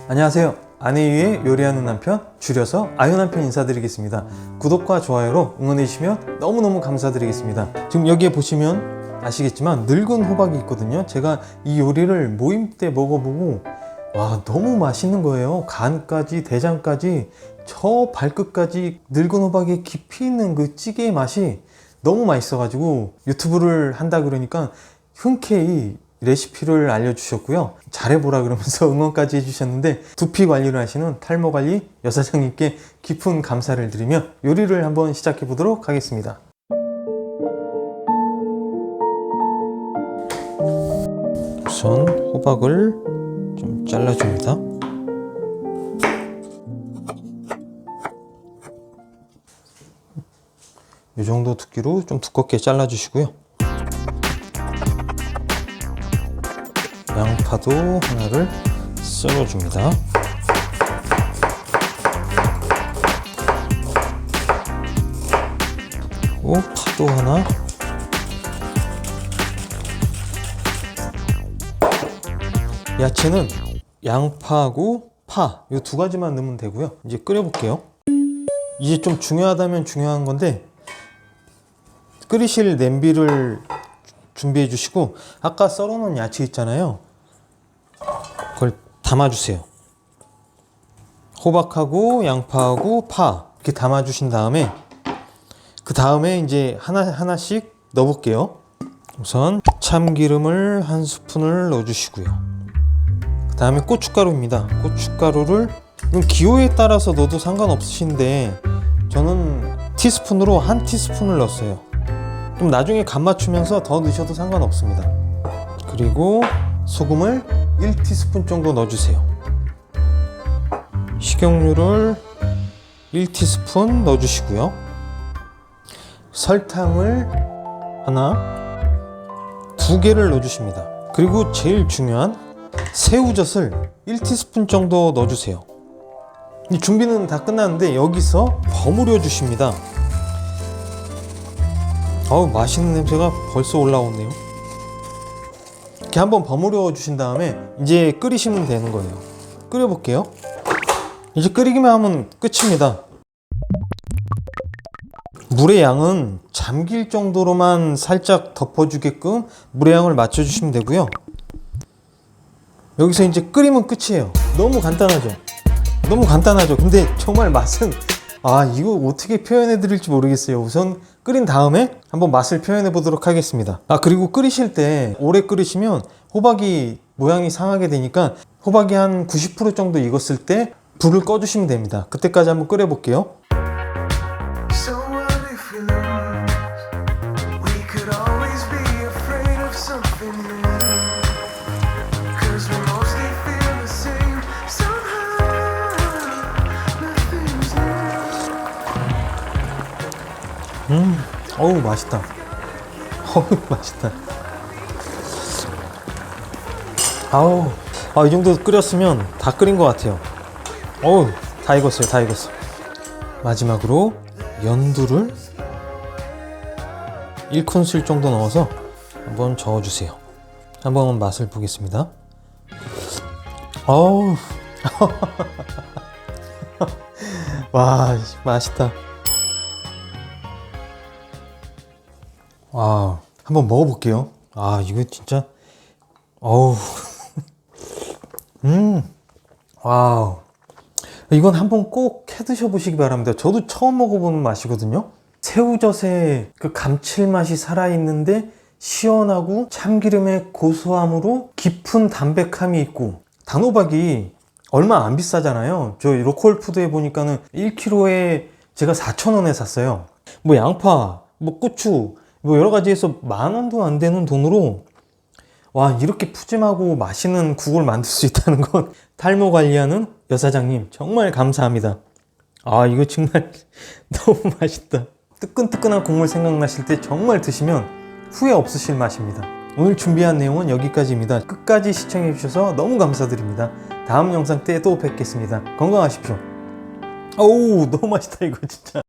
안녕하세요. 아내 위해 요리하는 남편, 줄여서 아유 남편 인사드리겠습니다. 구독과 좋아요로 응원해주시면 너무너무 감사드리겠습니다. 지금 여기에 보시면 아시겠지만 늙은 호박이 있거든요. 제가 이 요리를 모임 때 먹어보고 와, 너무 맛있는 거예요. 간까지 대장까지 저 발끝까지 늙은 호박에 깊이 있는 그 찌개의 맛이 너무 맛있어가지고 유튜브를 한다 그러니까 흔쾌히 레시피를 알려주셨고요. 잘해보라 그러면서 응원까지 해주셨는데, 두피 관리를 하시는 탈모관리 여사장님께 깊은 감사를 드리며 요리를 한번 시작해 보도록 하겠습니다. 우선 호박을 좀 잘라줍니다. 이 정도 두께로 좀 두껍게 잘라주시고요. 양파도 하나를 썰어줍니다. 그리고 파도 하나, 야채는 양파하고 파 이 두 가지만 넣으면 되고요. 이제 끓여볼게요. 이제 좀 중요하다면 중요한 건데, 끓이실 냄비를 준비해 주시고 아까 썰어놓은 야채 있잖아요, 그걸 담아주세요. 호박하고 양파하고 파 이렇게 담아주신 다음에 그 다음에 이제 하나씩 넣어볼게요. 우선 참기름을 한 스푼을 넣어주시고요. 그 다음에 고춧가루입니다. 고춧가루를 기호에 따라서 넣어도 상관없으신데 저는 티스푼으로 한 티스푼을 넣었어요. 좀 나중에 간 맞추면서 더 넣으셔도 상관없습니다. 그리고 소금을 1티스푼 정도 넣어주세요. 식용유를 1티스푼 넣어주시고요. 설탕을 두 개를 넣어주십니다. 그리고 제일 중요한 새우젓을 1티스푼 정도 넣어주세요. 이 준비는 다 끝났는데 여기서 버무려 주십니다. 어우, 맛있는 냄새가 벌써 올라오네요. 이렇게 한번 버무려 주신 다음에 이제 끓이시면 되는 거예요. 끓여 볼게요. 이제 끓이기만 하면 끝입니다. 물의 양은 잠길 정도로만 살짝 덮어주게끔 물의 양을 맞춰주시면 되고요. 여기서 이제 끓이면 끝이에요. 너무 간단하죠? 너무 간단하죠? 근데 정말 맛은 이거 어떻게 표현해 드릴지 모르겠어요. 우선 끓인 다음에 한번 맛을 표현해 보도록 하겠습니다. 그리고 끓이실 때 오래 끓이시면 호박이 모양이 상하게 되니까 호박이 한 90% 정도 익었을 때 불을 꺼 주시면 됩니다. 그때까지 한번 끓여 볼게요. 어우, 맛있다. 어우, 맛있다. 이 정도 끓였으면 다 끓인 것 같아요. 어우, 다 익었어요. 다 익었어요. 마지막으로 연두를 1큰술 정도 넣어서 한번 저어주세요. 한번 맛을 보겠습니다. 어우, 와, 맛있다. 한번 먹어볼게요. 이거 진짜, 어우, 와우. 이건 한번 꼭 해 드셔보시기 바랍니다. 저도 처음 먹어보는 맛이거든요. 새우젓의 그 감칠맛이 살아있는데 시원하고 참기름의 고소함으로 깊은 담백함이 있고, 단호박이 얼마 안 비싸잖아요. 저 로컬푸드에 보니까는 1kg에 제가 4,000원에 샀어요. 뭐 양파, 뭐 고추, 뭐 여러 가지 해서 10,000원도 안 되는 돈으로 이렇게 푸짐하고 맛있는 국을 만들 수 있다는 건 탈모 관리하는 여사장님 정말 감사합니다. 이거 정말 너무 맛있다. 뜨끈뜨끈한 국물 생각나실 때 정말 드시면 후회 없으실 맛입니다. 오늘 준비한 내용은 여기까지입니다. 끝까지 시청해 주셔서 너무 감사드립니다. 다음 영상 때 또 뵙겠습니다. 건강하십시오. 어우, 너무 맛있다 이거 진짜.